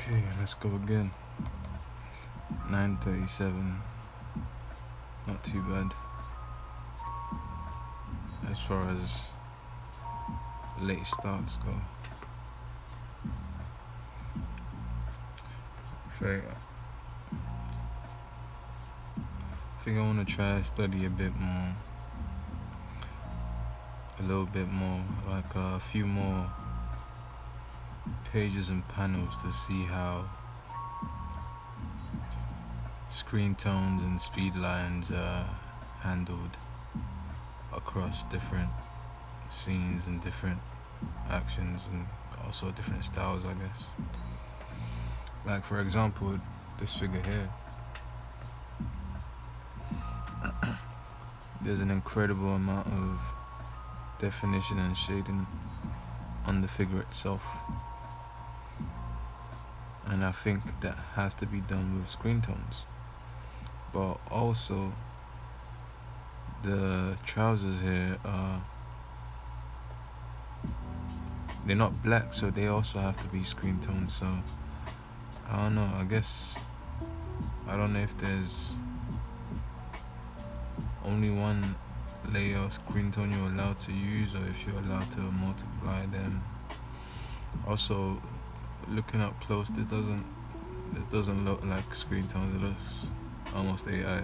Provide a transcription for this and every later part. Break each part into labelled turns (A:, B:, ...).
A: Okay, let's go again. 9:37. Not too bad. As far as late starts go. I think I want to try to study a bit more. A little bit more, like a few more pages and panels to see how screen tones and speed lines are handled across different scenes and different actions and also different styles, I guess. Like for example, this figure here. There's an incredible amount of definition and shading on the figure itself, and I think that has to be done with screen tones. But also the trousers here they're not black, so they also have to be screen toned. So I don't know, I don't know if there's only one layer of screen tone you're allowed to use, or if you're allowed to multiply them. Also, looking up close, it doesn't look like screen tones, it looks almost AI.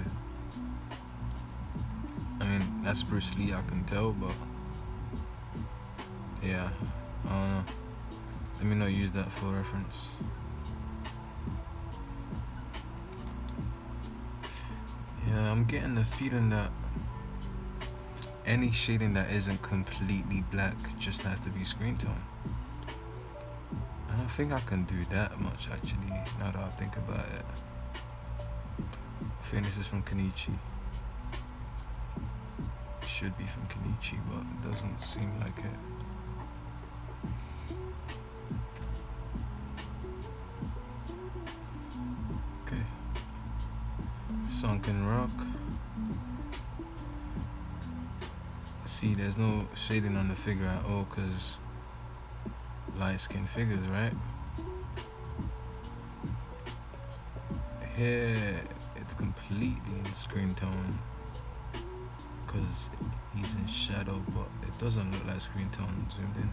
A: I mean, that's Bruce Lee, I can tell, but yeah, I don't know. Let me not use that for reference. Yeah, I'm getting the feeling that any shading that isn't completely black just has to be screen tone. And I think I can do that much actually, now that I think about it. I think this is from Kenichi. Should be from Kenichi, but it doesn't seem like it. Okay. Sunken Rock. See, there's no shading on the figure at all because light-skinned figures, right? Here, it's completely in screen tone because he's in shadow, but it doesn't look like screen tone zoomed in.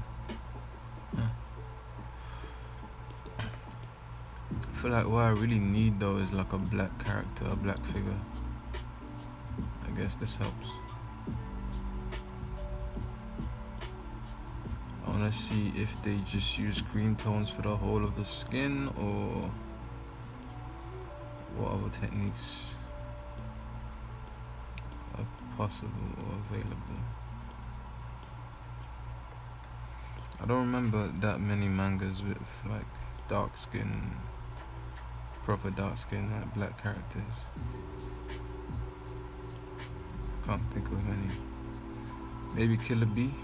A: I feel like what I really need though is like a black character, a black figure. I guess this helps. I wanna see if they just use screen tones for the whole of the skin, or what other techniques are possible or available. I don't remember that many mangas with like dark skin, proper dark skin, like black characters. Can't think of any. Maybe Killer Bee.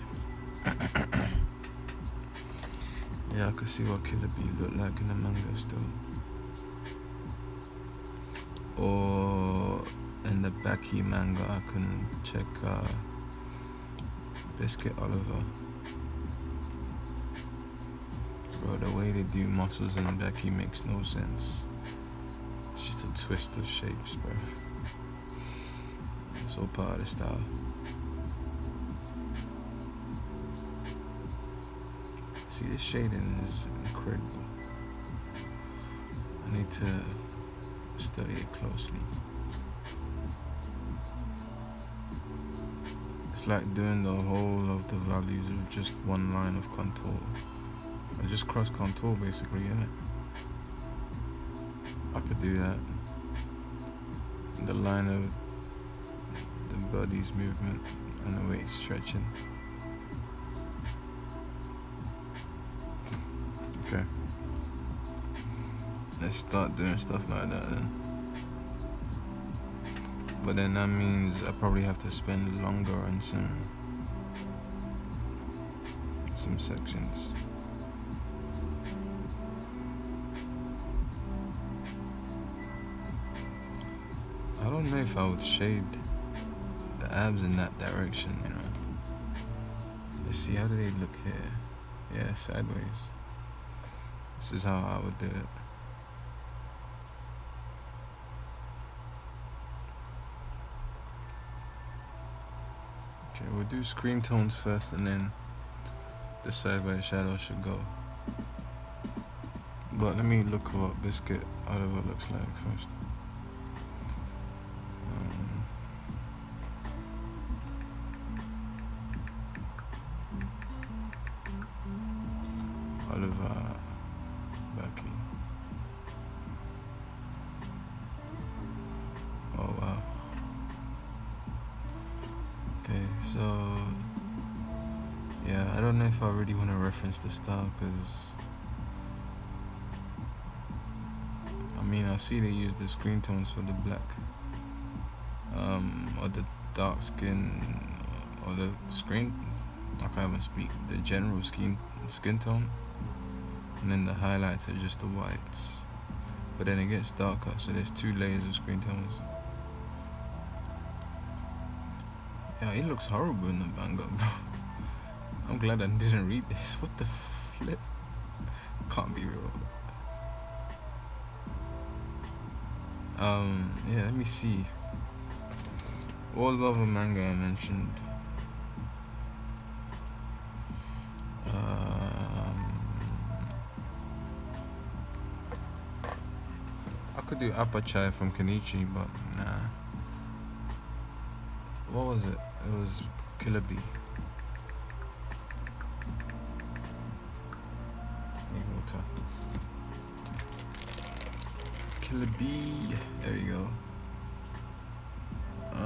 A: Yeah, I could see what Killer Bee looked like in the manga still. Or in the Baki manga, I can check Biscuit Oliver. Bro, the way they do muscles in Baki makes no sense. It's just a twist of shapes, bro. It's all part of the style. See, this shading is incredible. I need to study it closely. It's like doing the whole of the values with just one line of contour. I just cross contour basically, innit? I could do that. The line of the body's movement and the way it's stretching. Okay. Let's start doing stuff like that then. But then that means I probably have to spend longer on some sections. I don't know if I would shade the abs in that direction, you know. Let's see, how do they look here? Yeah, sideways. This is how I would do it. we'll do screen tones first and then decide where shadow should go. But let me look what Biscuit Oliver looks like first. Oliver Becky. Oh wow. Okay, so yeah, I don't know if I really want to reference the style because I mean I see they use the screen tones for the black or the dark skin or the screen, I can't even speak, the general skin tone, and then the highlights are just the whites, but then it gets darker, so there's 2 layers of screen tones. Yeah, it looks horrible in the manga, bro. I'm glad I didn't read this. What the flip? Can't be real. Yeah, let me see. What was the other manga I mentioned? I could do Apachai from Kenichi, but nah. What was it? It was Killer Bee. Need water. Killer Bee. There you go. I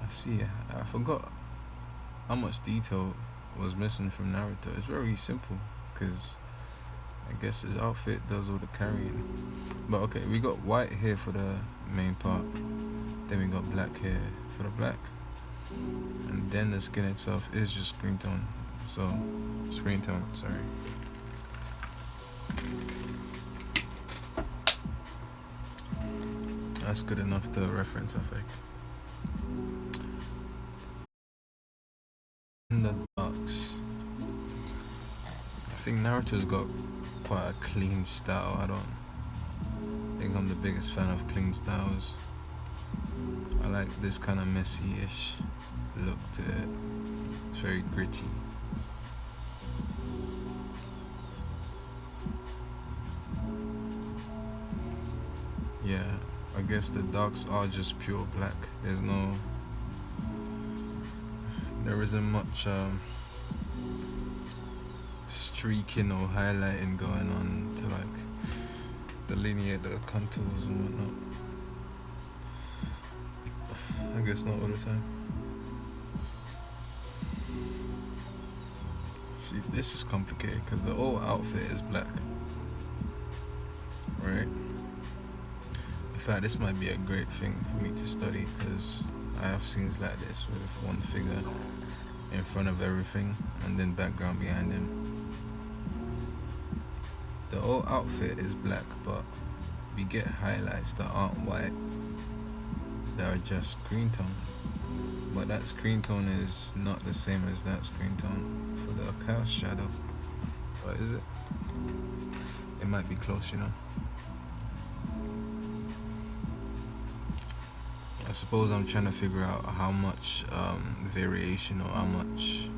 A: see. I forgot how much detail was missing from Naruto. It's very simple because I guess his outfit does all the carrying. But okay, we got white here for the main part, then we got black here for the black, and then the skin itself is just screen tone. So screen tone, sorry. That's good enough to reference, I think. In the darks, I think Naruto's got quite a clean style. I don't think I'm the biggest fan of clean styles. I like this kind of messy-ish look to it. It's very gritty. Yeah, I guess the darks are just pure black. There isn't much streaking or highlighting going on to like delineate the contours and whatnot. I guess not all the time. See, this is complicated because the whole outfit is black, right? In fact, this might be a great thing for me to study because I have scenes like this with one figure in front of everything and then background behind him. The whole outfit is black, but we get highlights that aren't white, that are just screen tone. But that screen tone is not the same as that screen tone for the cast shadow. Or is it? It might be close, you know. I suppose I'm trying to figure out how much variation or how much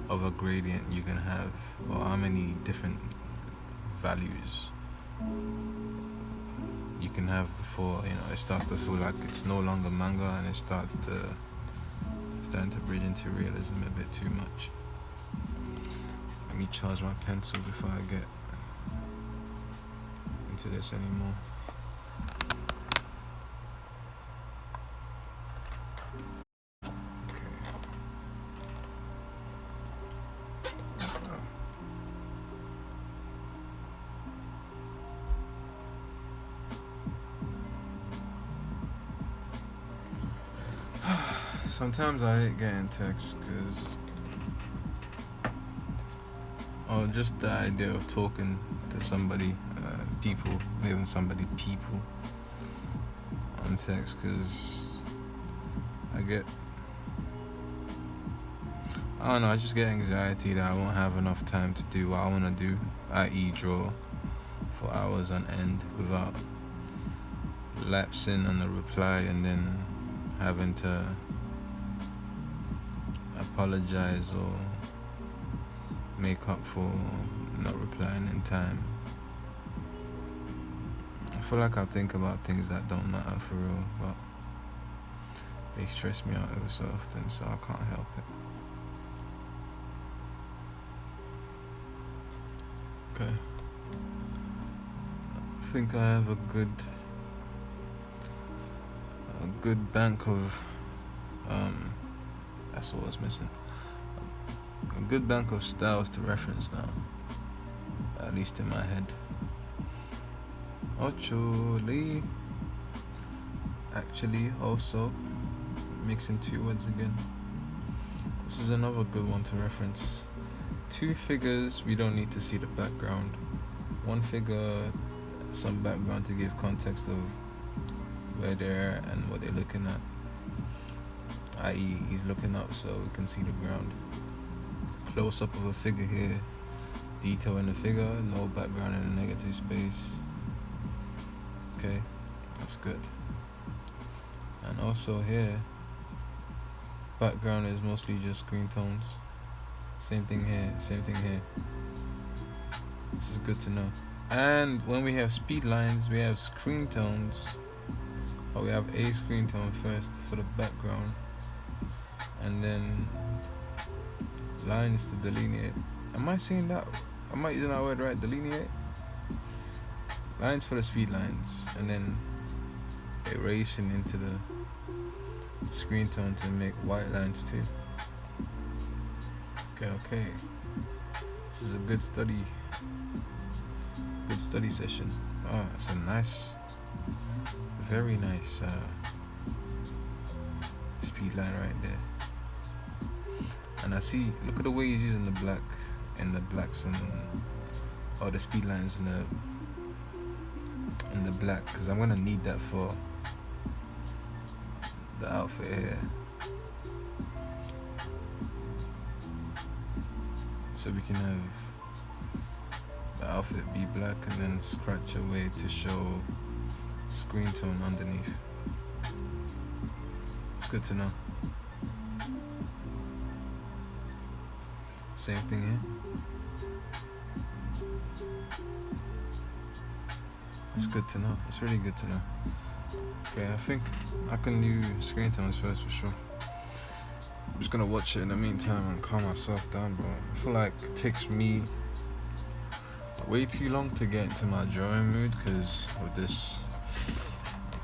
A: of a gradient you can have, or how many different values you can have before, you know, it starts to feel like it's no longer manga and it's starting to bridge into realism a bit too much. Let me charge my pencil before I get into this anymore. Sometimes I hate getting texts or just the idea of talking to somebody, people on text, because I don't know, I just get anxiety that I won't have enough time to do what I want to do, i.e. draw for hours on end without lapsing on the reply and then having to apologize or make up for not replying in time. I feel like I think about things that don't matter for real, but they stress me out ever so often, so I can't help it. Okay. I think I have a good bank of that's what I was missing. A good bank of styles to reference now, at least in my head. Actually, also mixing two words again. This is another good one to reference. Two figures, we don't need to see the background. One figure, some background to give context of where they're at and what they're looking at. I.e., he's looking up so we can see the ground. Close up of a figure here, detail in the figure, no background in a negative space. Okay, that's good. And also here, background is mostly just screen tones. Same thing here, same thing here. This is good to know. And when we have speed lines, we have screen tones. Or we have a screen tone first for the background, and then lines to delineate. Am I saying that? Am I using that word right? Delineate? Lines for the speed lines, and then erasing into the screen tone to make white lines too. Okay. This is a good study session. Oh, it's a nice, very nice speed line right there. And I see, look at the way he's using the black and the blacks and all the speed lines in the black, because I'm gonna need that for the outfit here. So we can have the outfit be black and then scratch away to show screen tone underneath. It's good to know. Same thing here. It's good to know. It's really good to know. Okay, I think I can do screen tones first for sure. I'm just gonna watch it in the meantime and calm myself down, bro. I feel like it takes me way too long to get into my drawing mood, because with this,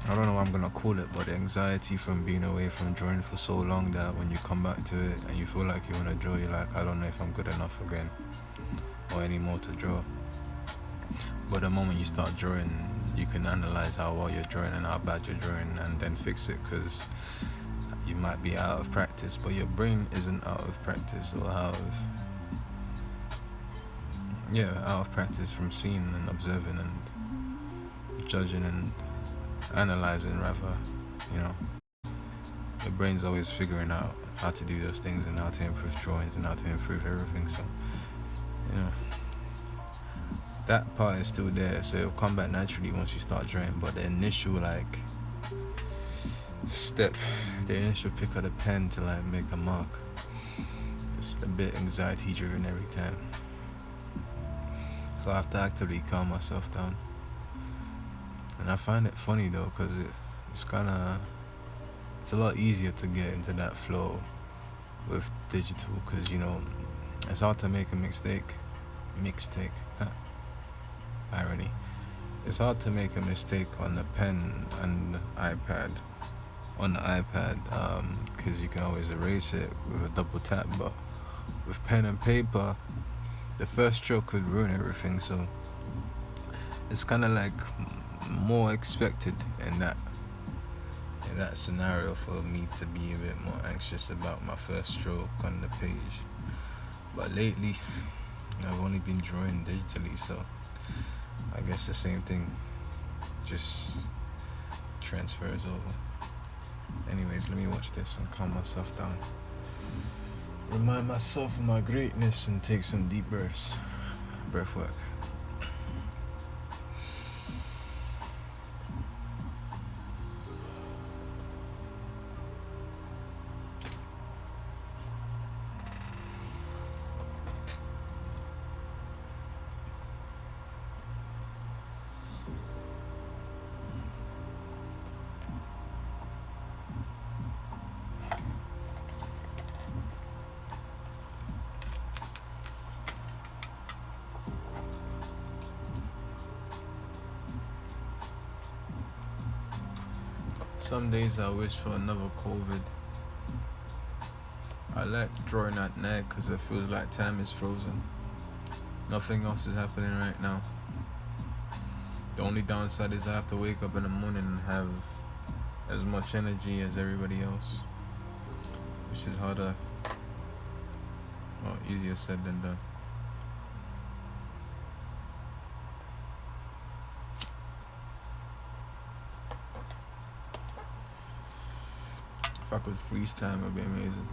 A: I don't know what I'm gonna call it, but the anxiety from being away from drawing for so long that when you come back to it and you feel like you wanna draw, you're like, I don't know if I'm good enough again or any more to draw. But the moment you start drawing, you can analyze how well you're drawing and how bad you're drawing, and then fix it, because you might be out of practice, but your brain isn't out of practice, or out of practice from seeing and observing and judging and analyzing, rather. You know, your brain's always figuring out how to do those things and how to improve drawings and how to improve everything. So, you know, that part is still there, so it'll come back naturally once you start drawing. But the initial step, the initial pick of the pen to make a mark, it's a bit anxiety driven every time. So I have to actively calm myself down. And I find it funny though, because it's a lot easier to get into that flow with digital, because, you know, it's hard to make a mistake. Irony. It's hard to make a mistake on the pen and the iPad. On the iPad, because you can always erase it with a double tap, but with pen and paper, the first stroke could ruin everything. So it's kind of like more expected in that scenario for me to be a bit more anxious about my first stroke on the page. But lately, I've only been drawing digitally, so I guess the same thing just transfers over. Anyways, let me watch this and calm myself down. Remind myself of my greatness and take some deep breaths. Breath work. Some days I wish for another COVID. I like drawing at night because it feels like time is frozen. Nothing else is happening right now. The only downside is I have to wake up in the morning and have as much energy as everybody else, which is harder, or easier said than done. If I could freeze time, it would be amazing.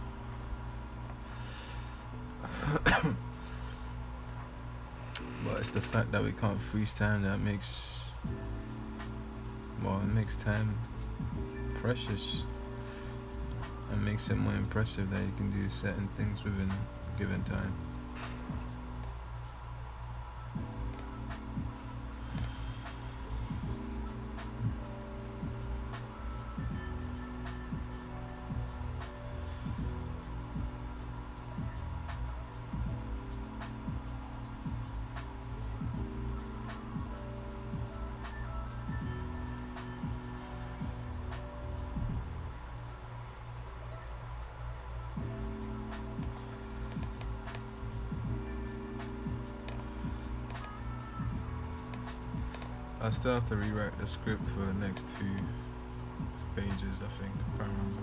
A: But it's the fact that we can't freeze time that makes, well, it makes time precious and makes it more impressive that you can do certain things within a given time. I still have to rewrite the script for the next few pages, I think. I can't remember.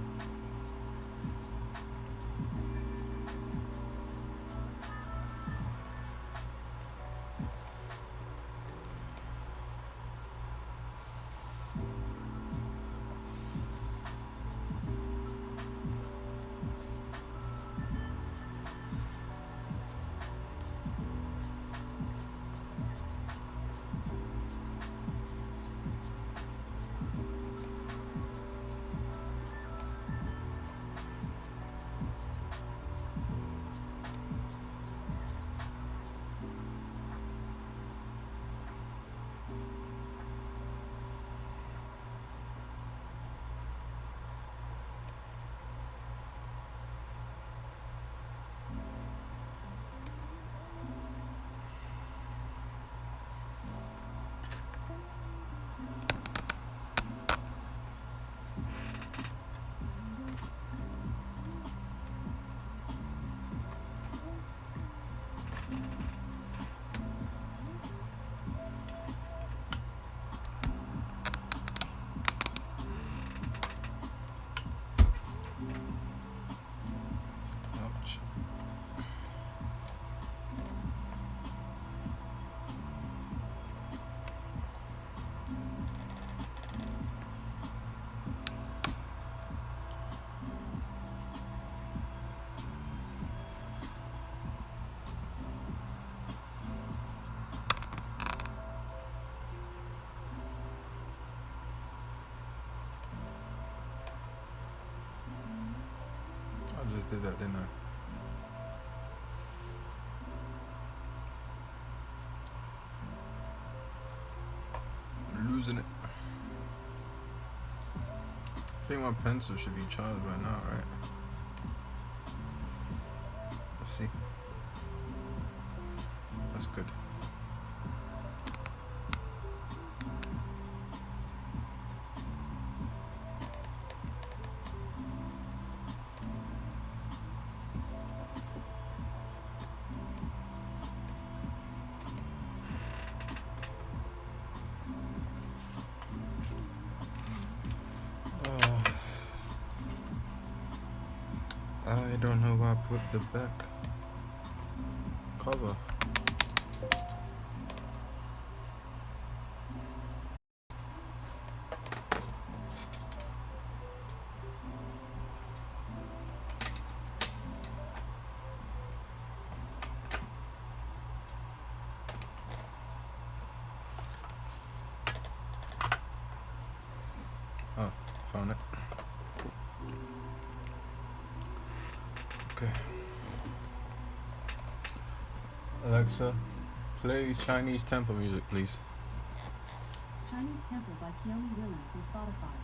A: Ouch. I just did that, didn't I? I'm losing it. I think my pencil should be charged by now, right? Let's see. That's good. I don't know where I put the back cover. Oh, found it. Okay. Alexa, play Chinese temple music, please.
B: Chinese Temple by Keone Willie from Spotify.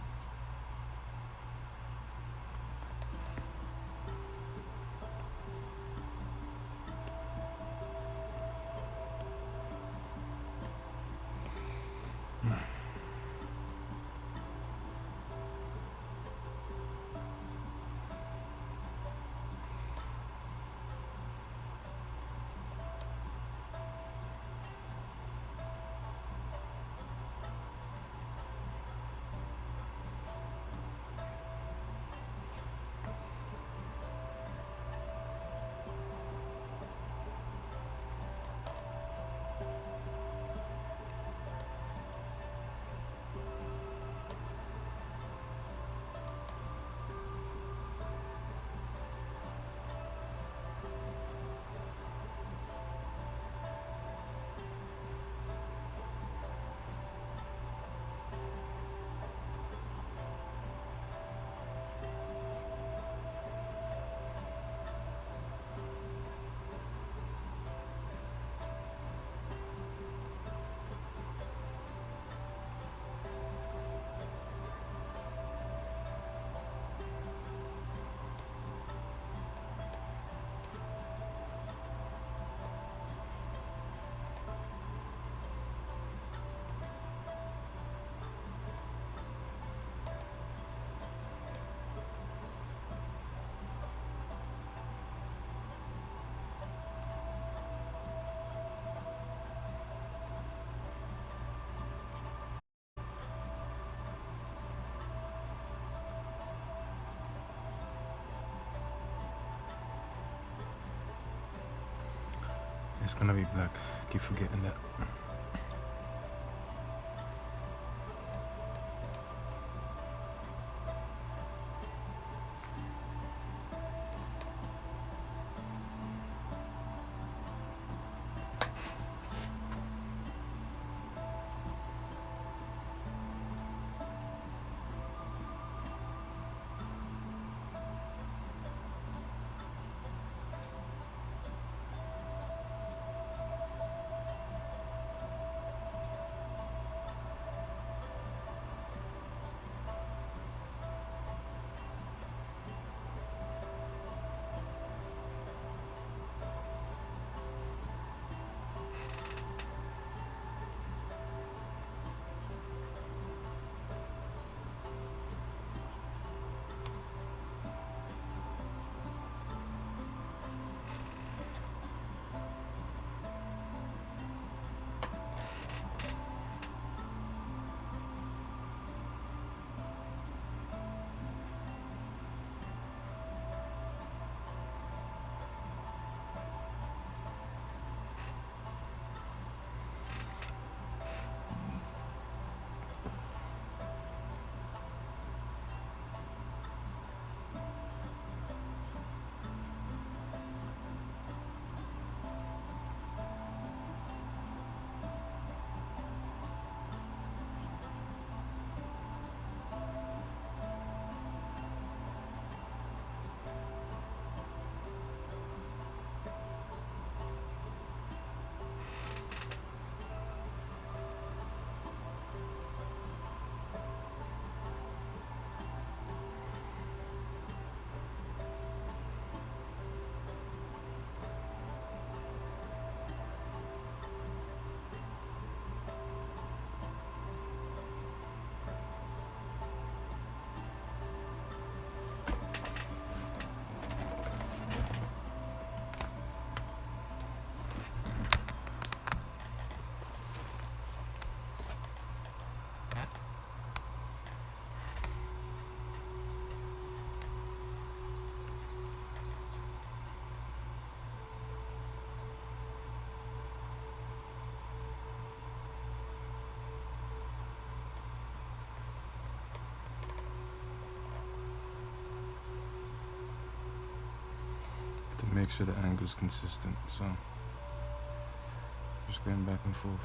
A: It's gonna be black. Keep forgetting that. To make sure the angle is consistent, so just going back and forth.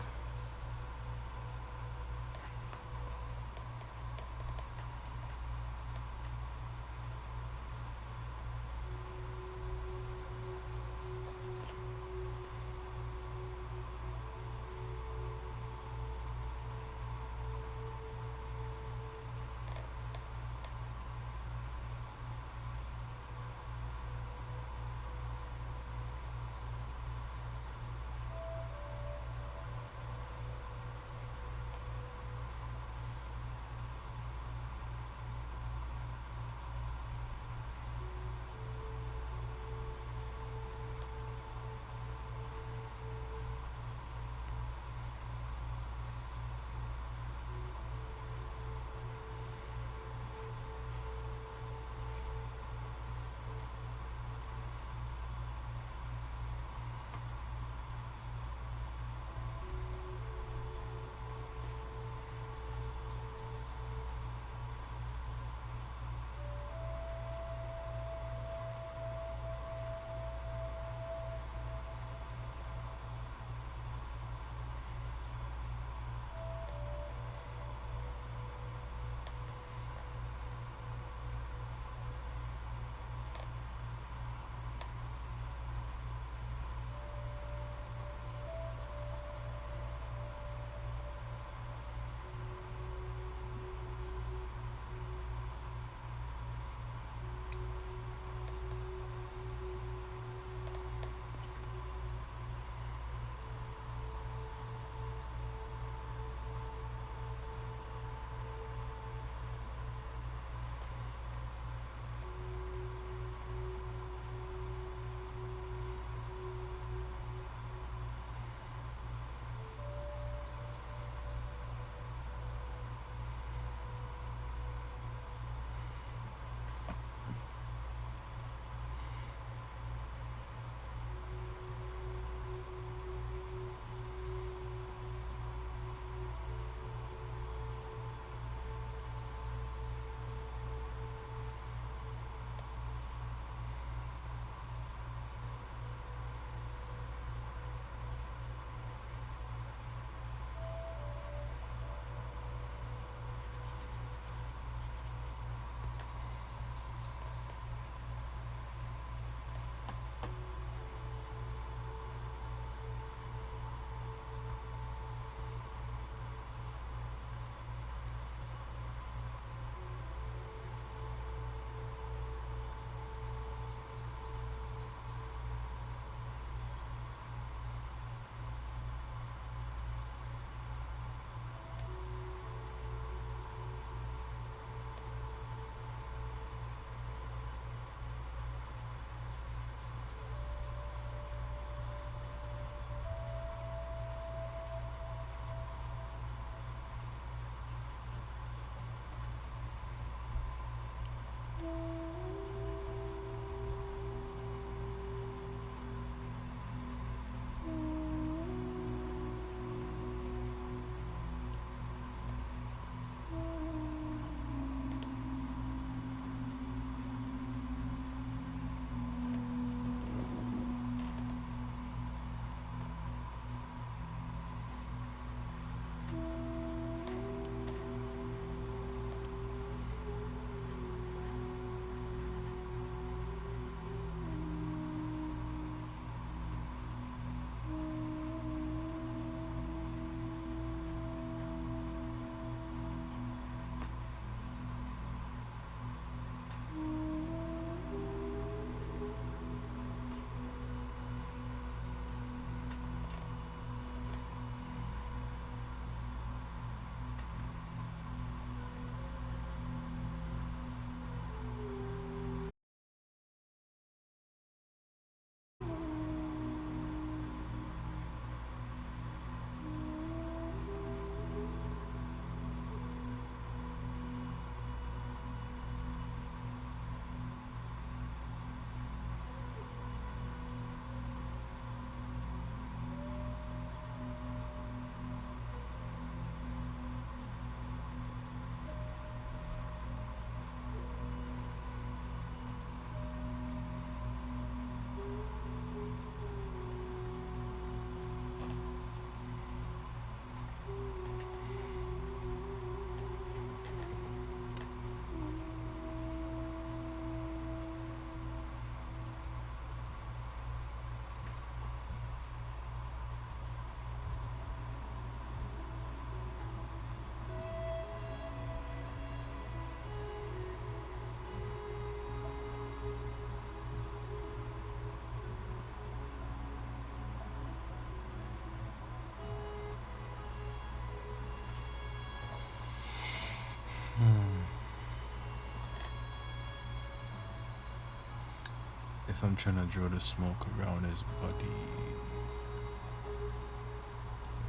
A: if I'm trying to draw the smoke around his body,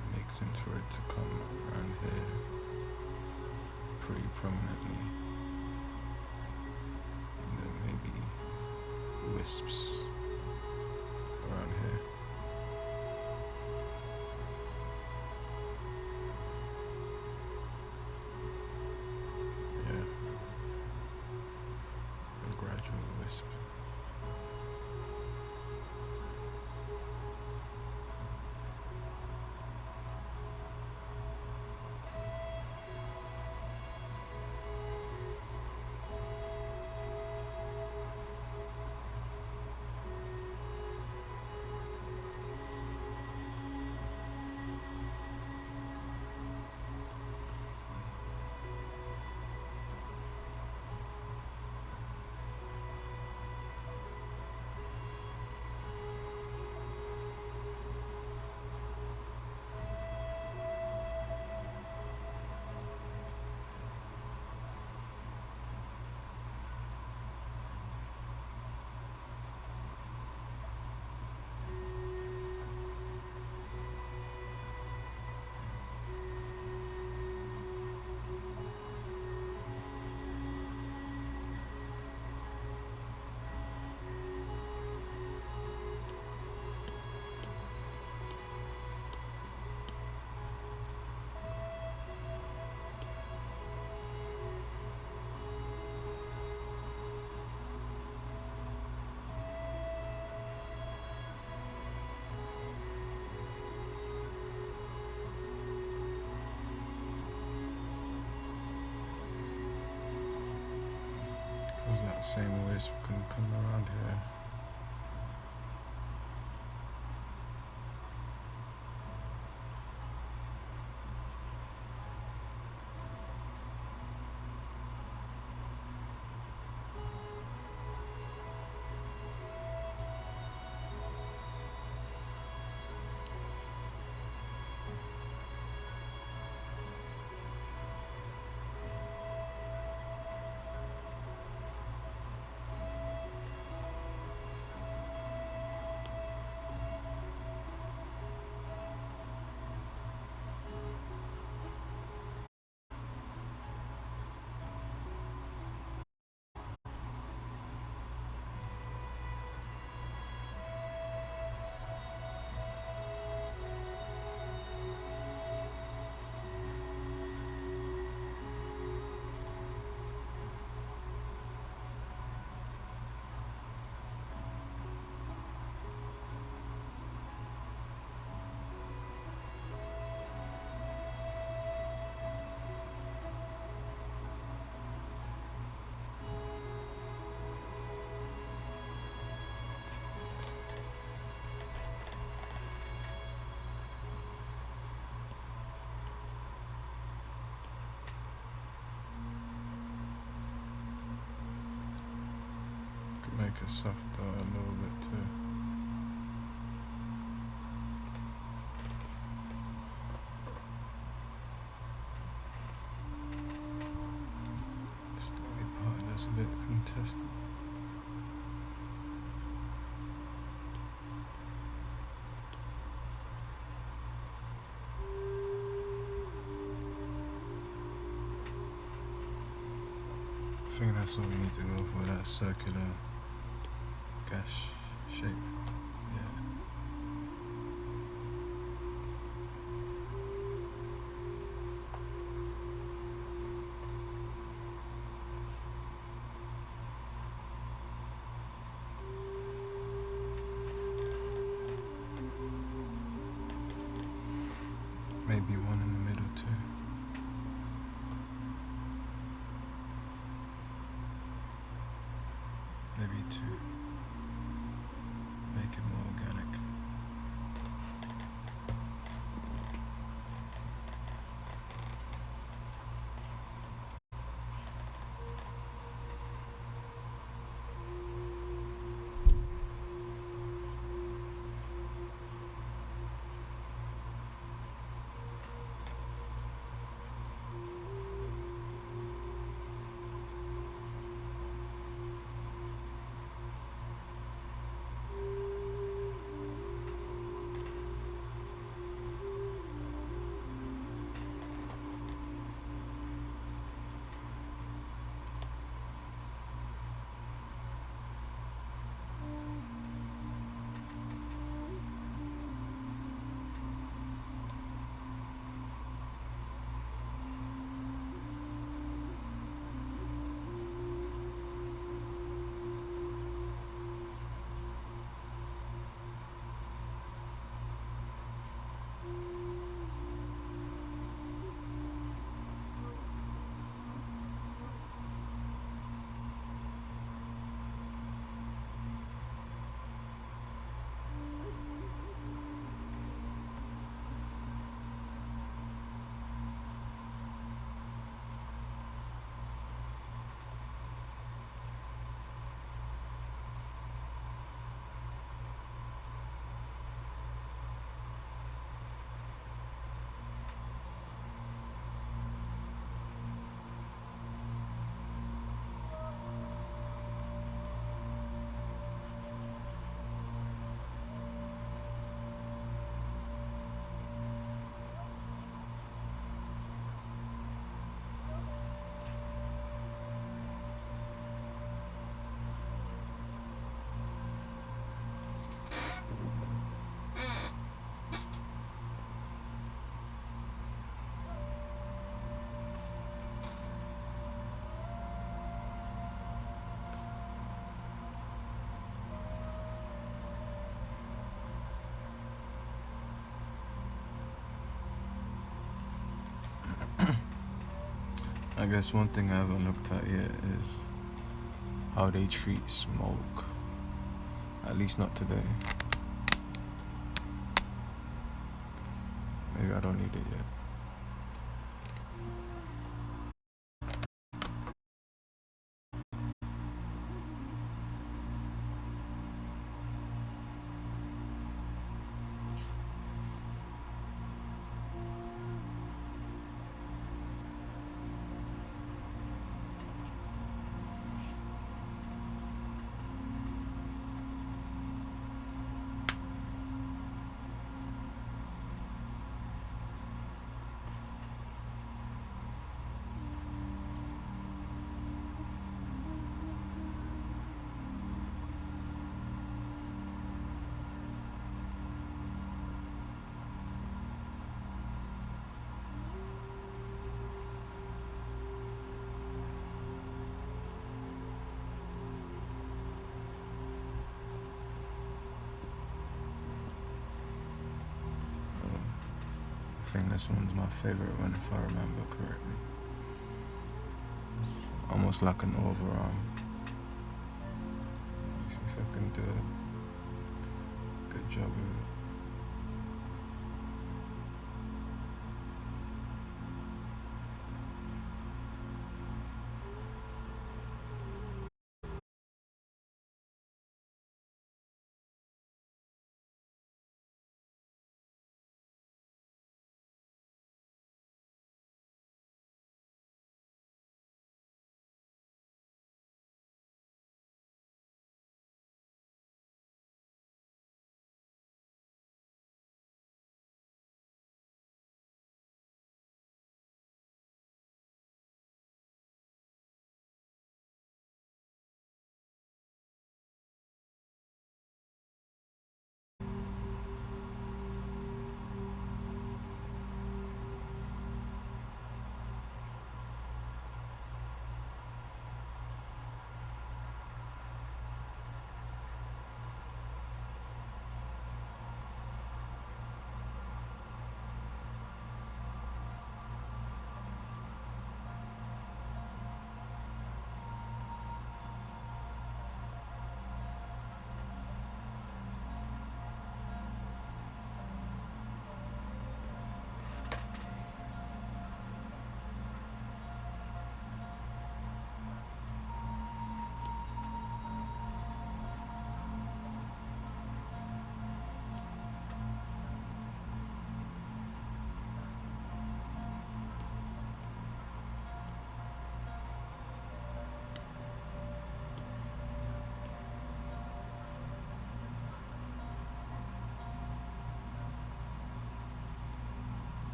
A: it makes sense for it to come around here pretty prominently. And then maybe wisps around here. Yeah. A gradual wisp. Because that same wisp can come around here. Could make it softer a little bit too. It's the only part that's a bit contested. I think that's all we need to go for, that circular gash shape. Yeah. Maybe one in the middle too. Maybe two. Make it more organic. I guess one thing I haven't looked at yet is how they treat smoke. At least not today. Maybe I don't need it yet. I think this one's my favorite one if I remember correctly. It's almost like an overarm. Let's see if I can do a good job of it.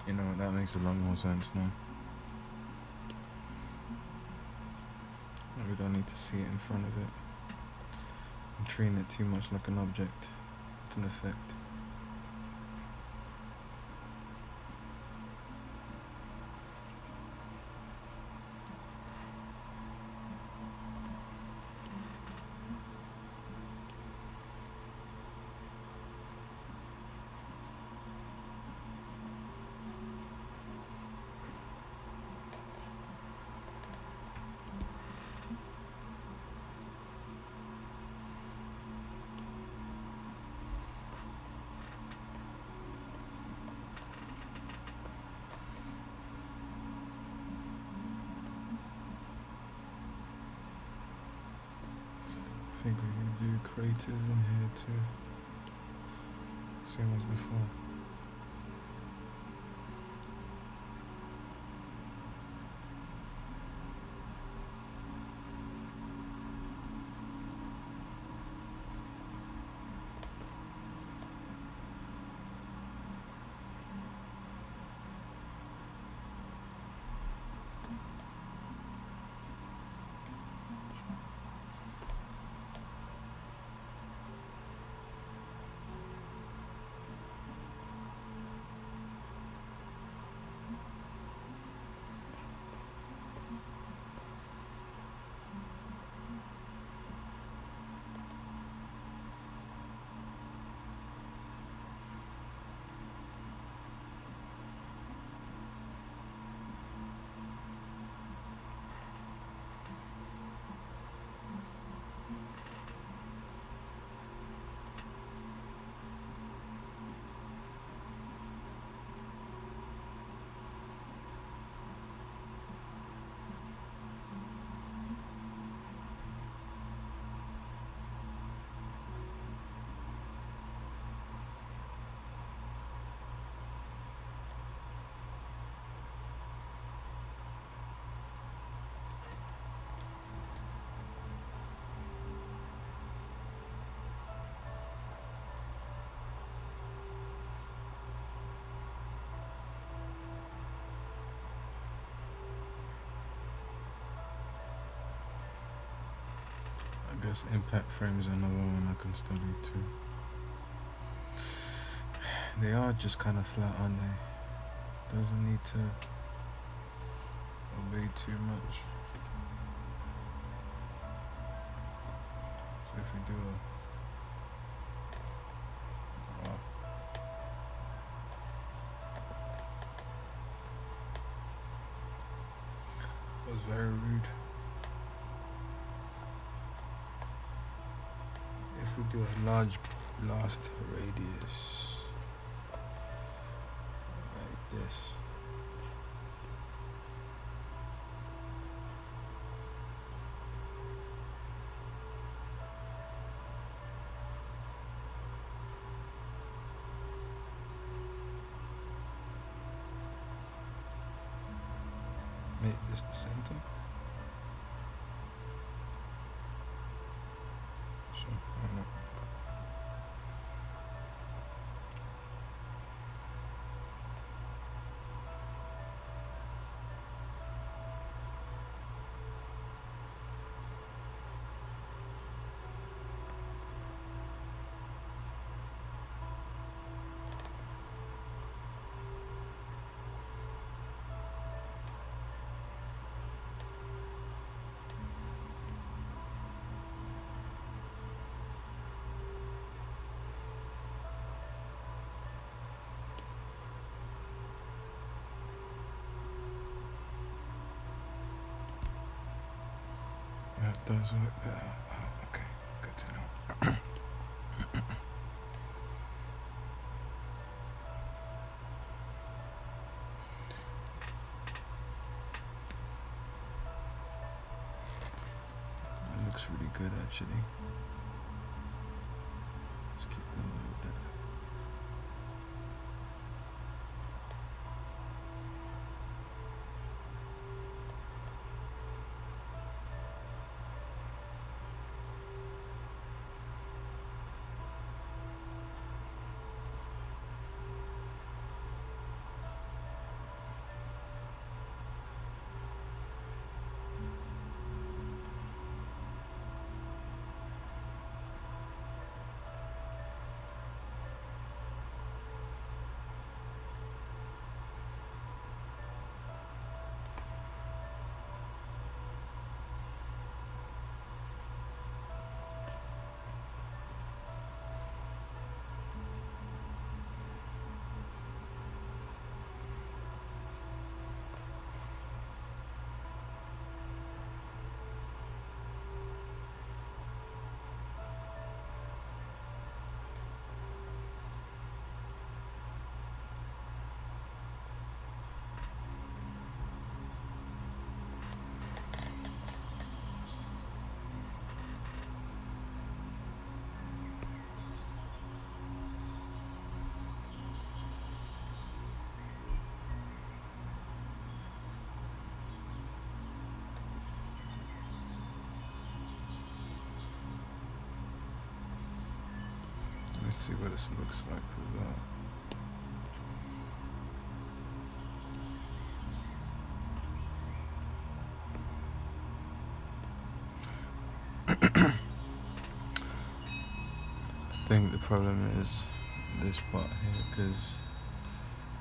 A: You know, that makes a lot more sense now. We don't need to see it in front of it. I'm treating it too much like an object. It's an effect. I think we can do craters in here too. Same as before. I guess impact frames are another one I can study too. They are just kind of flat, aren't they? Doesn't need to obey too much. So if we do a that was very rude. If we do a large blast radius like this, make this the center. Sure, why not? That does work better. Oh, okay, good to know. That looks really good actually. Let's keep going with that. Let's see what this looks like without. I think the problem is this part here, because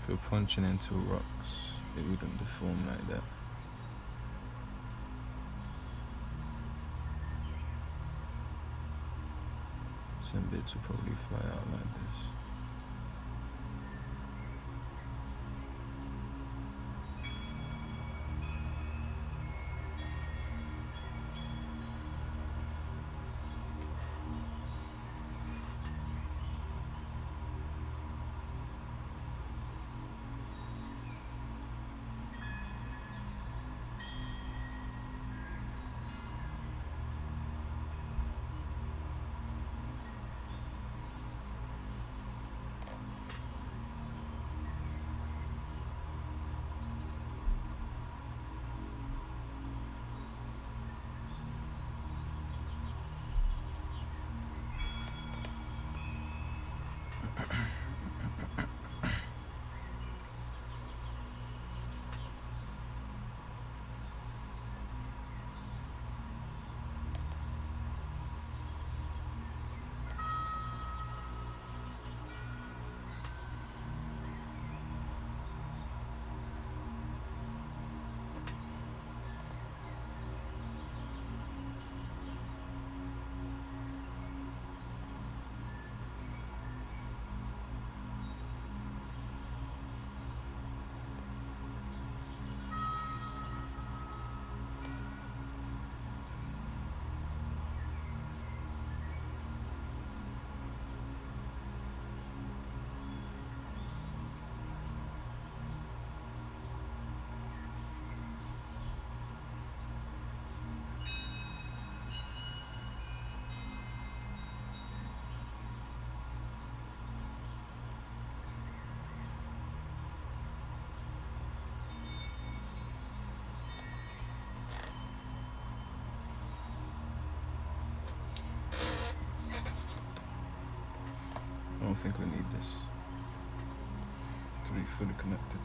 A: if you're punching into rocks, it wouldn't deform like that. Some bits will probably fly out like this. I don't think we need this to be fully connected.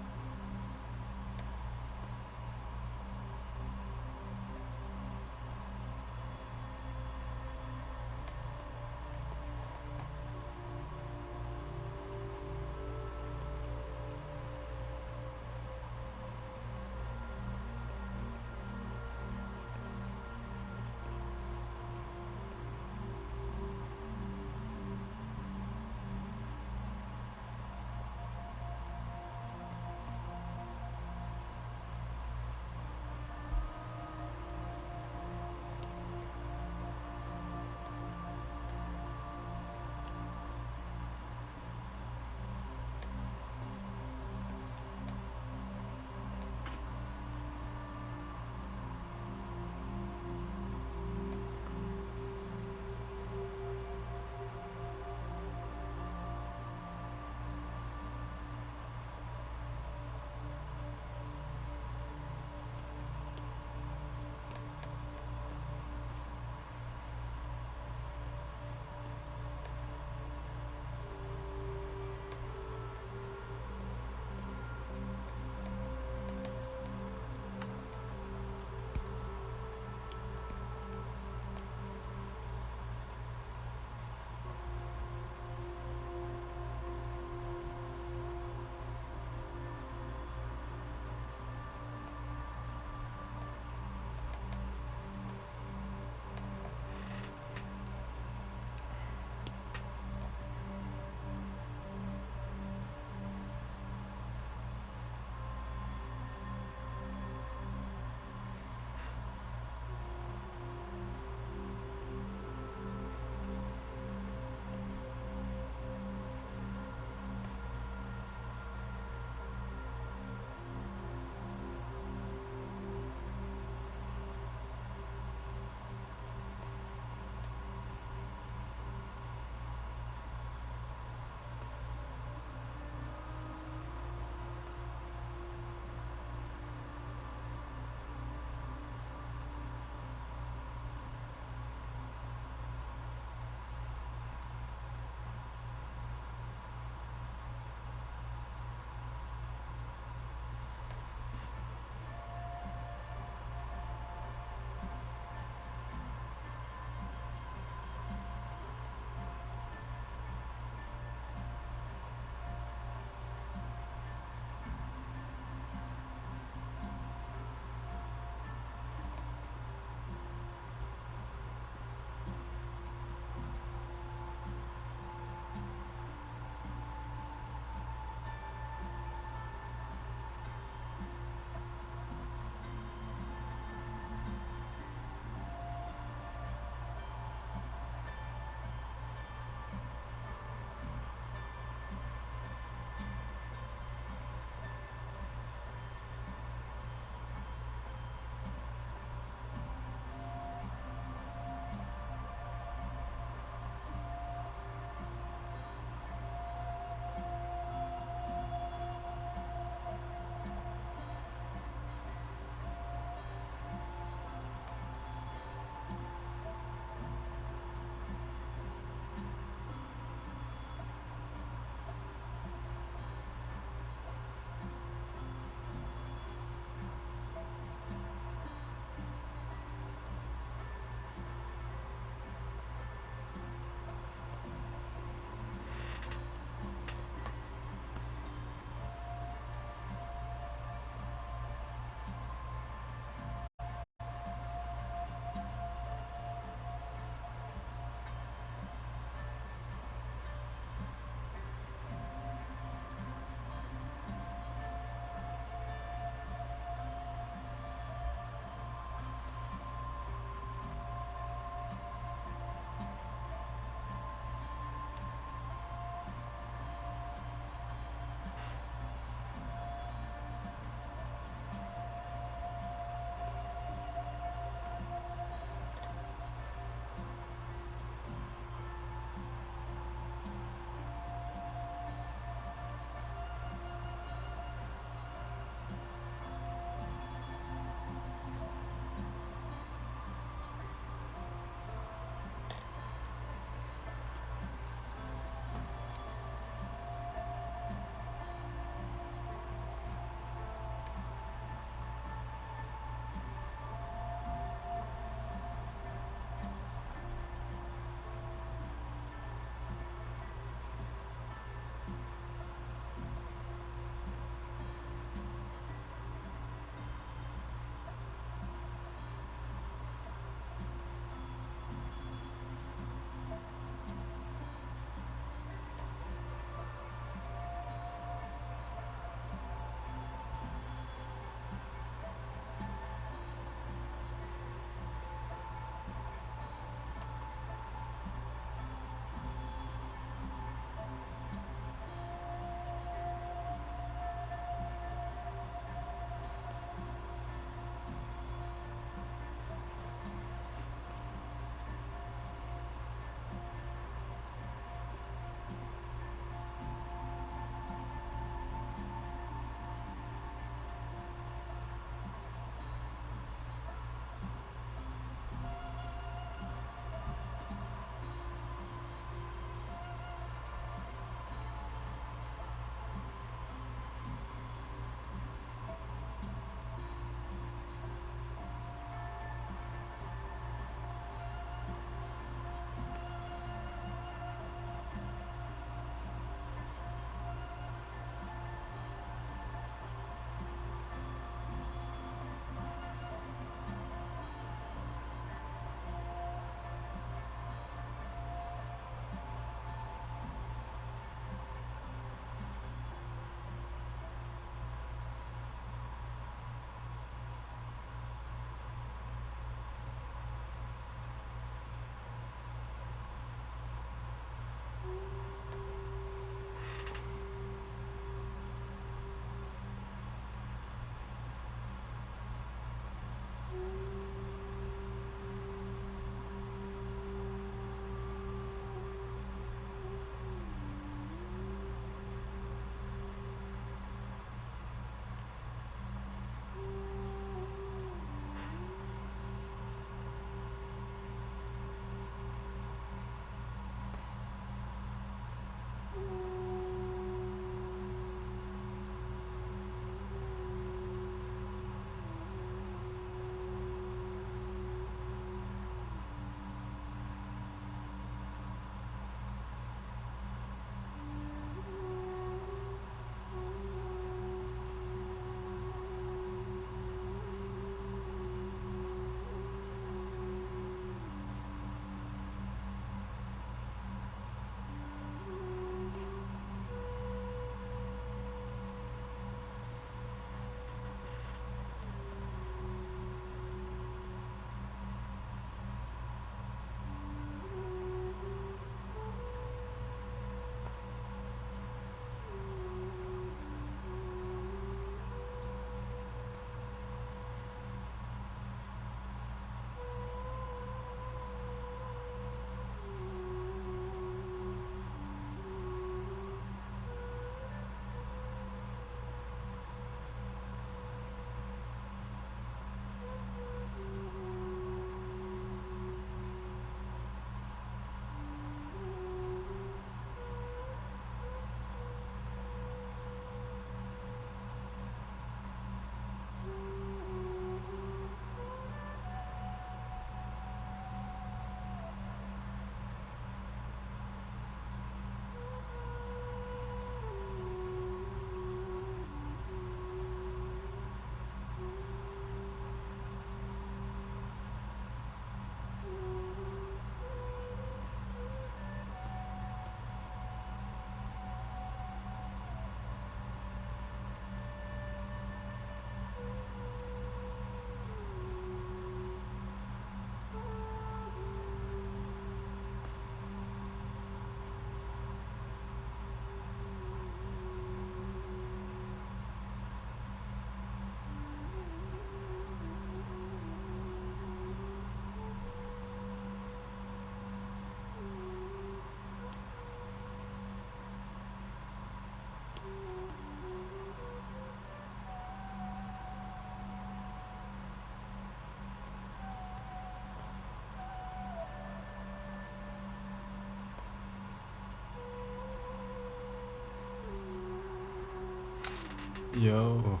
A: Yo.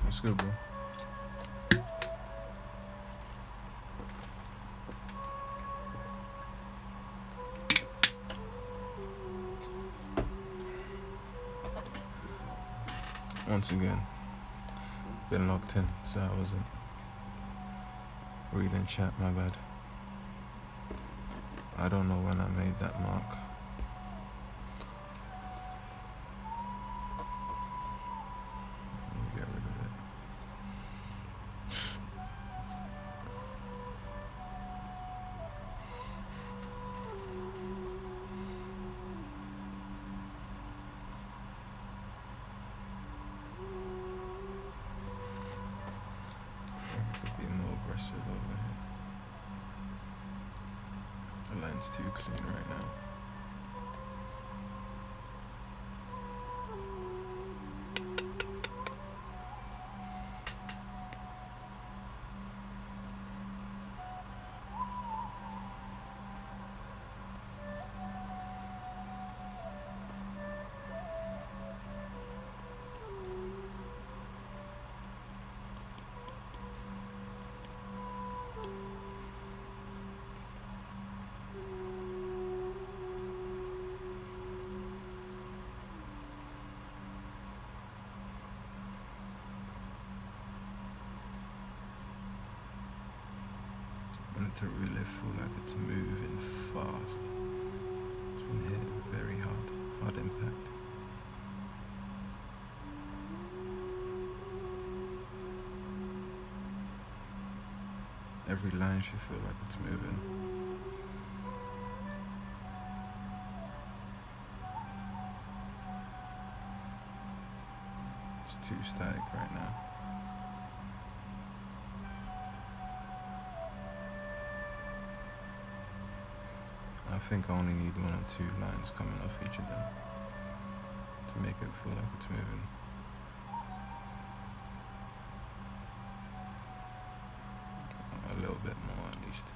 A: What's good, bro? Once again, been locked in, so I wasn't reading chat, my bad. I don't know when I made that mark. Let me get rid of it. I could be more aggressive over here. The line's too clean right now. To really feel like it's moving fast. It's been hitting very hard impact. Every line should feel like it's moving. It's too static right now. I think I only need 1 or 2 lines coming off each of them to make it feel like it's moving. A little bit more at least.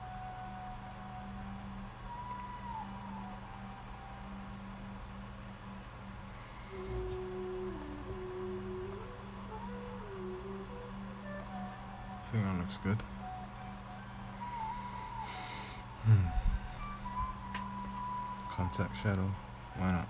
A: I think that looks good. Contact shadow, why not?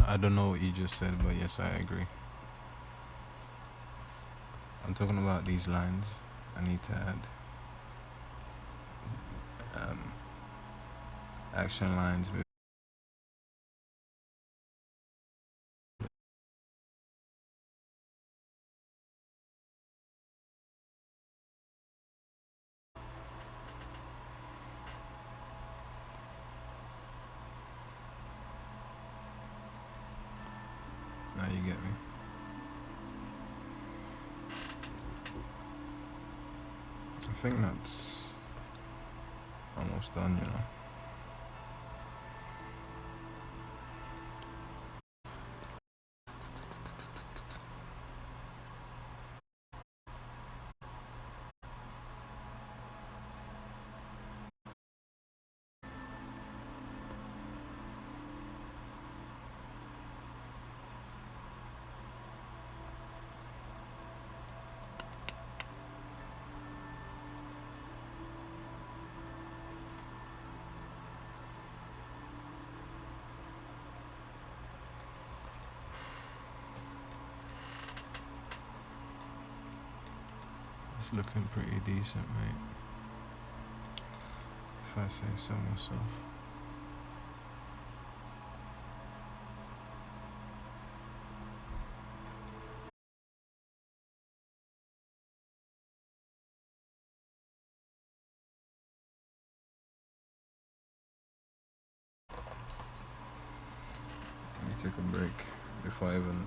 A: I don't know what you just said, but yes, I agree. I'm talking about these lines. I need to add action lines. Now you get me. I think that's almost done, you know. It's looking pretty decent, mate, if I say so myself. take a break before I even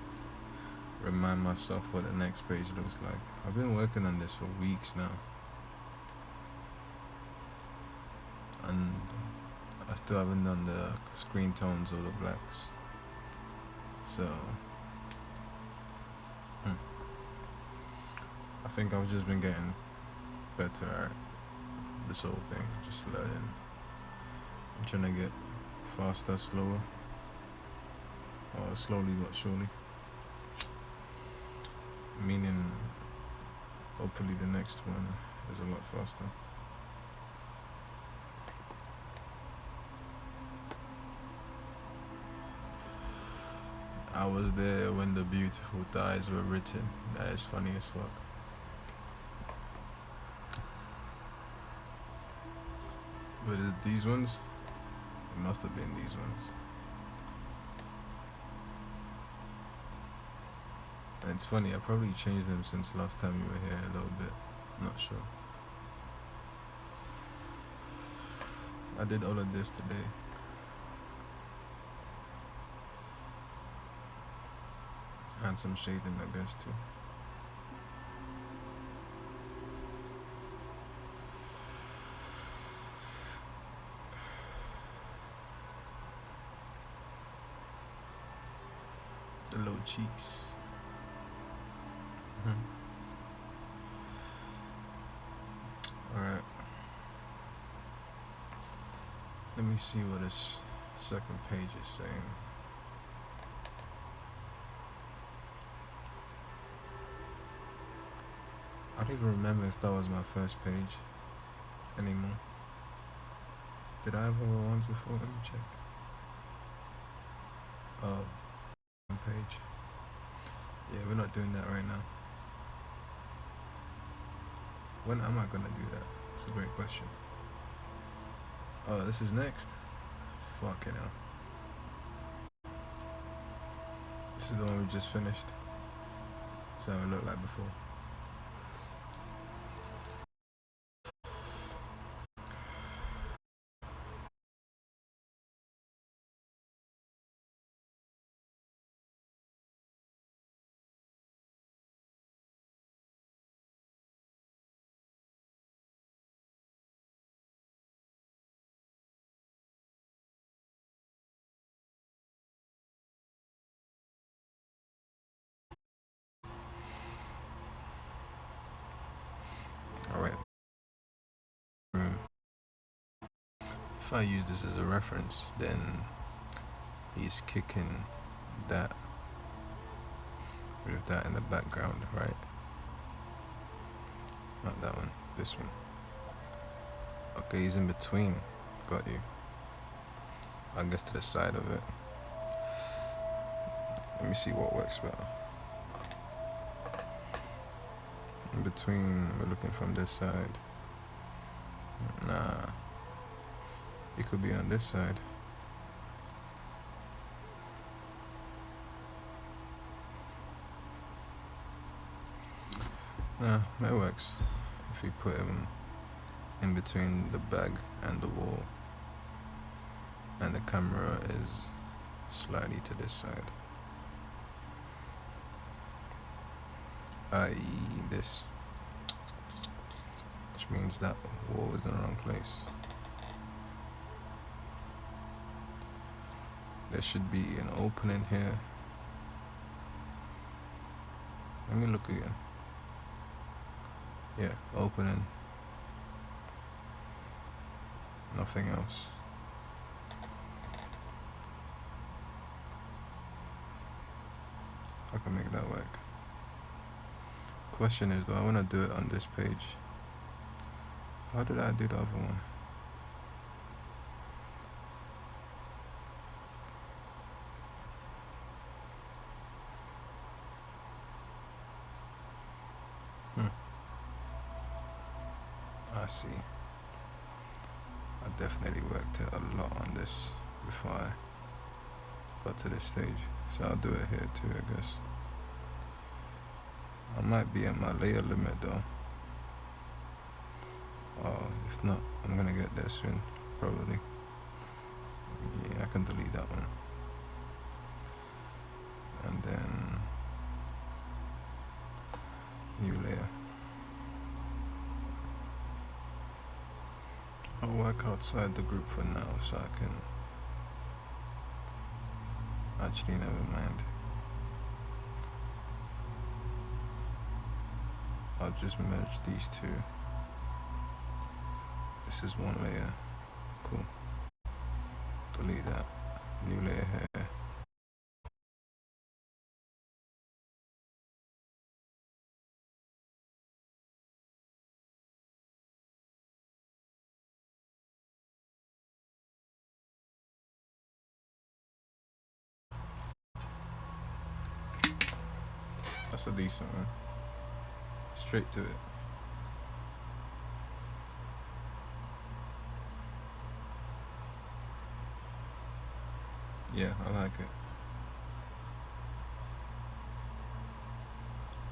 A: remind myself what the next page looks like. I've been working on this for weeks now, and I still haven't done the screen tones or the blacks. So I think I've just been getting better at this whole thing, just learning. I'm trying to get faster, slower, or slowly but surely. Meaning, hopefully the next one is a lot faster. I was there when the beautiful thighs were written. That is funny as fuck. But these ones, it must have been these ones. And it's funny, I probably changed them since last time you were here a little bit. I'm not sure. I did all of this today. And some shading, I guess, too. The low cheeks. Alright. Let me see what this second page is saying. I don't even remember if that was my first page anymore. Did I have other ones before? Let me check. Oh, one page. Yeah, we're not doing that right now. When am I gonna do that? That's a great question. Oh, this is next? Fucking hell. This is the one we just finished. So it looked like before. Alright. If I use this as a reference, then he's kicking that with that in the background, right? Not that one, this one. Okay, he's in between. Got you. I guess to the side of it. Let me see what works better. In between, we're looking from this side. Nah. It could be on this side. Nah, that works. If we put him in between the bag and the wall, and the camera is slightly to this side. I.e. this. Which means that wall is in the wrong place. There should be an opening here. Let me look again. Yeah, opening. Nothing else. I can make that work. Question is, do I want to do it on this page? How did I do the other one? I see. I definitely worked a lot on this before I got to this stage, so I'll do it here too, I guess. I might be at my layer limit though. If not, I'm gonna get there soon, probably. Yeah, I can delete that one. I'll work outside the group for now so I can... Actually, never mind. I'll just merge these two. This is one layer. Cool. Delete that. New layer here. That's a decent one. Straight to it. Yeah, I like it.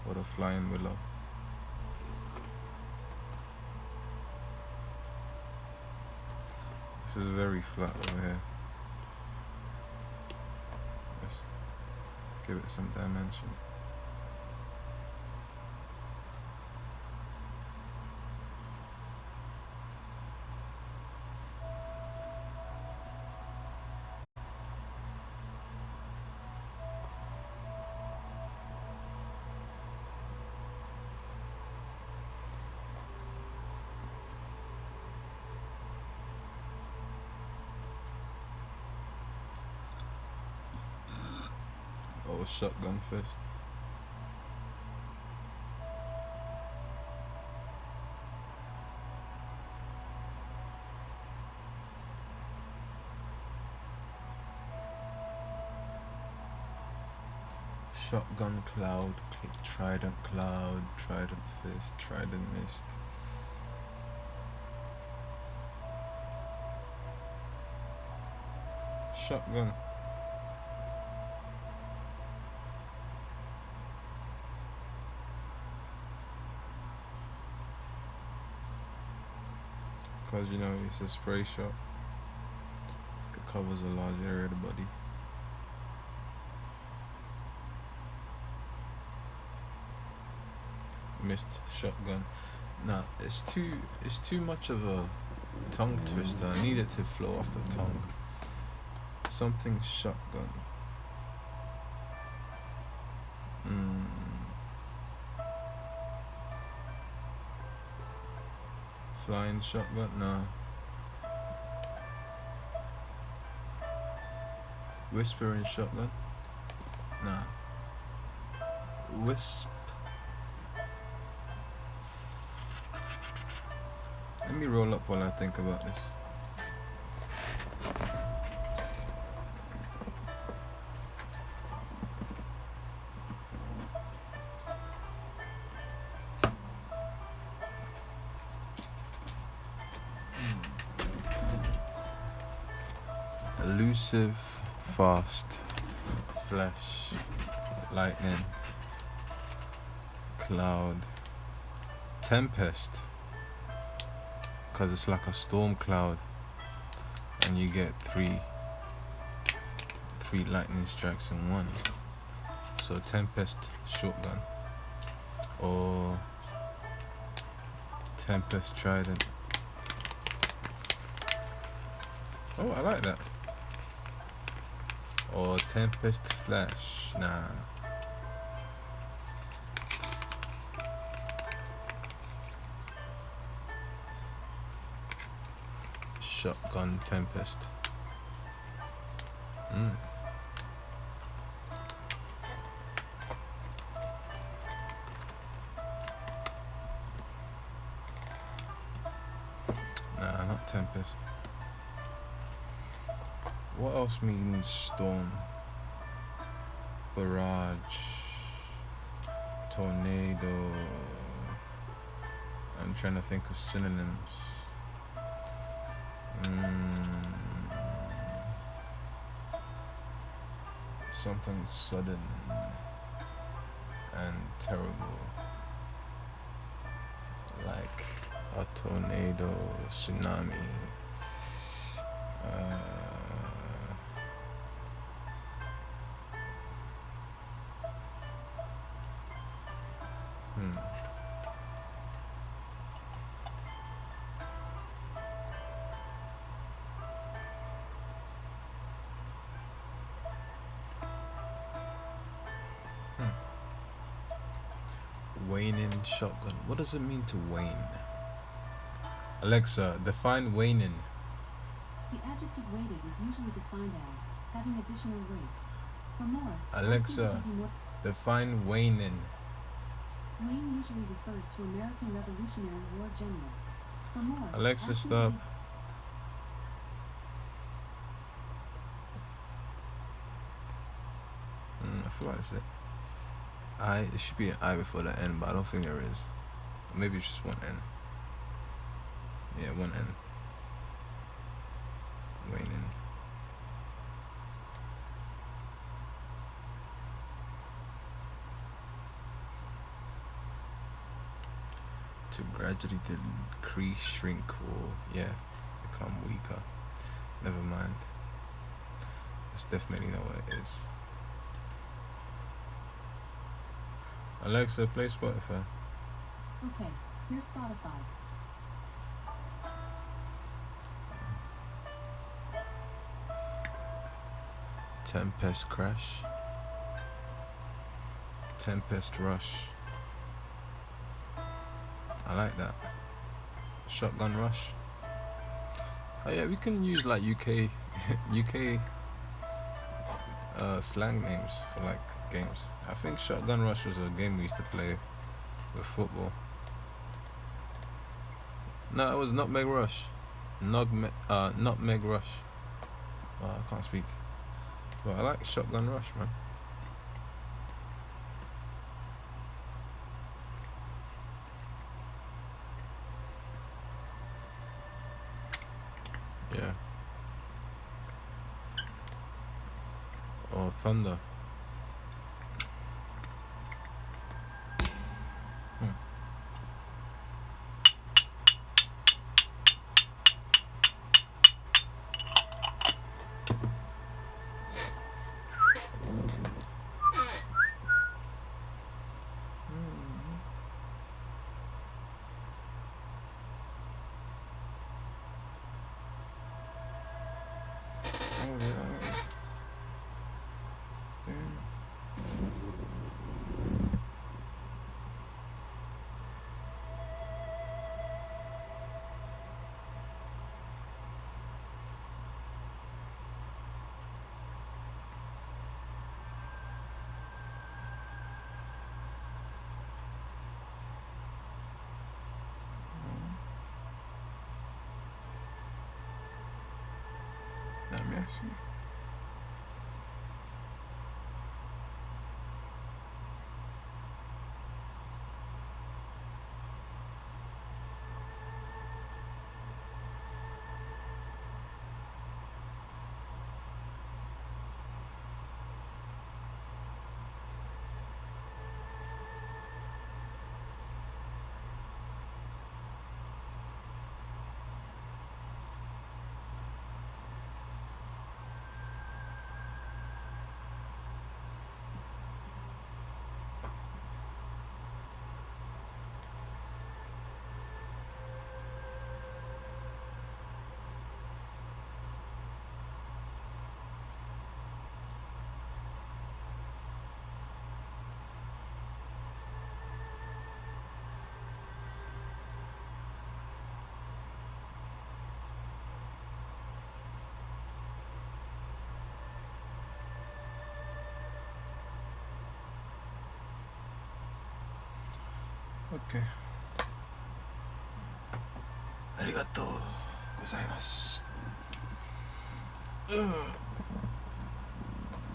A: What a flying willow. This is very flat over here. Let's give it some dimension. Oh, shotgun fist. Shotgun cloud, trident cloud, trident fist, trident mist. Shotgun. Because you know it's a spray shot. It covers a large area of the body. Missed shotgun. Nah, it's too much of a tongue twister. I need it to flow off the tongue. Something shotgun. Flying shotgun? Nah. Whispering shotgun? Nah. Wisp. Let me roll up while I think about this. Elusive, fast, flash, lightning, cloud, tempest, because it's like a storm cloud, and you get three lightning strikes in one. So tempest shotgun or tempest trident. Oh, I like that. Or tempest flash. Nah. Shotgun tempest. Nah, not tempest. What else means storm? Barrage, tornado. I'm trying to think of synonyms. Something sudden and terrible, like a tornado, tsunami. Waning shotgun. What does it mean to wane? Alexa, define waning.
B: The adjective weighted is usually defined as having additional weight. For more,
A: Alexa, define waning.
B: Wane usually refers to American Revolutionary War general. For more,
A: Alexa, stop. I feel like it's it. It should be an I before the N, but I don't think there is. Maybe it's just one N. Yeah, one N. Waning. To gradually decrease, shrink, or become weaker. Never mind. That's definitely not what it is. Alexa, play Spotify.
B: Okay, here's Spotify.
A: Tempest Crash. Tempest Rush. I like that. Shotgun Rush. Oh yeah, we can use like UK slang names for like games. I think Shotgun Rush was a game we used to play with football. No, it was Nutmeg Rush. Nutmeg Rush. Oh, I can't speak. But I like Shotgun Rush, man. Yeah. Or Thunder. Let me ask you. Okay. Arigatou gozaimasu.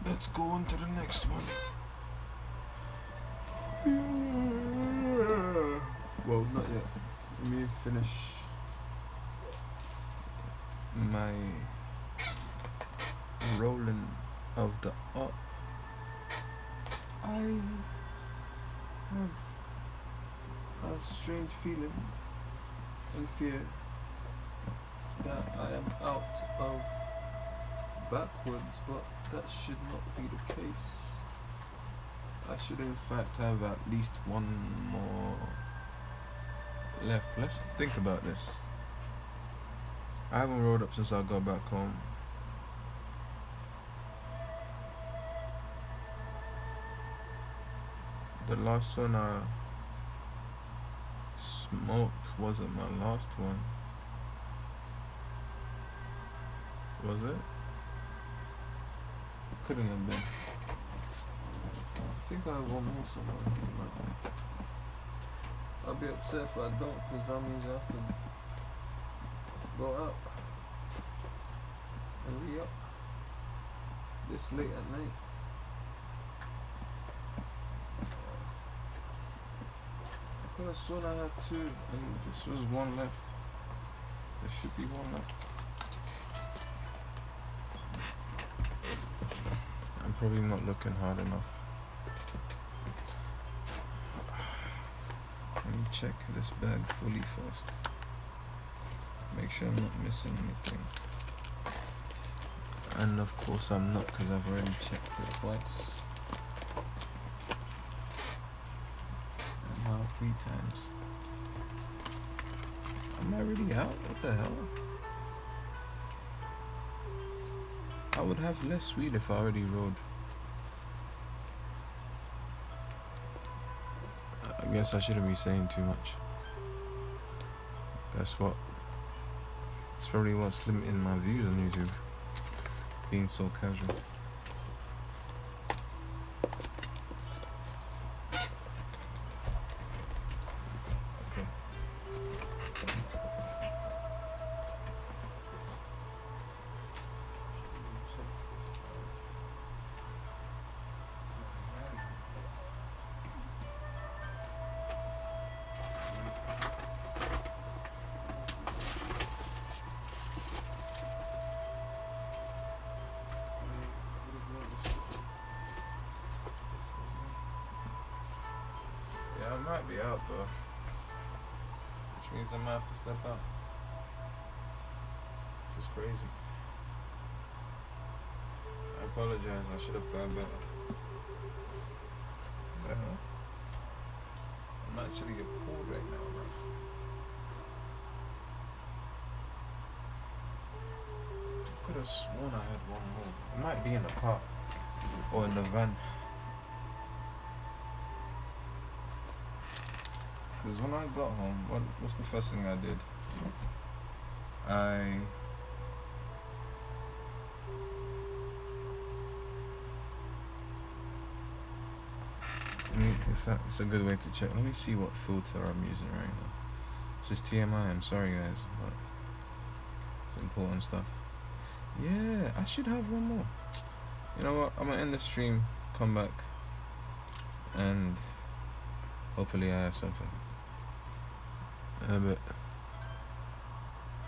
A: Let's go on to the next one. Well, not yet. Let me finish my rolling of the up. I have a strange feeling and fear that I am out of backwards, but that should not be the case. I should in fact have at least one more left. Let's think about this. I haven't rolled up since I got back home. The last one Smoked wasn't my last one. Was it? Couldn't have been. I think I have one more somewhere. I'll be upset if I don't, because that means I have to go out and re up this late at night. I could have sworn I had two, and this was one left. There should be one left. I'm probably not looking hard enough. Let me check this bag fully first. Make sure I'm not missing anything. And of course I'm not, because I've already checked it twice. And now 3 times. Am I really out? What the hell? I would have less weed if I already rode. I guess I shouldn't be saying too much. That's probably what's limiting my views on YouTube. Being so casual. Okay. Yeah, I might be out though, which means I might have to step out. This is crazy. I apologize, I should have gone better. The hell? I'm actually appalled right now, bro. I could have sworn I had one more. It might be in the car or in the van. Because when I got home, what's the first thing I did? In fact, it's a good way to check. Let me see what filter I'm using right now. This is TMI, I'm sorry guys, but it's important stuff. Yeah, I should have one more. You know what, I'm gonna end the stream, come back, and hopefully I have something. In a bit.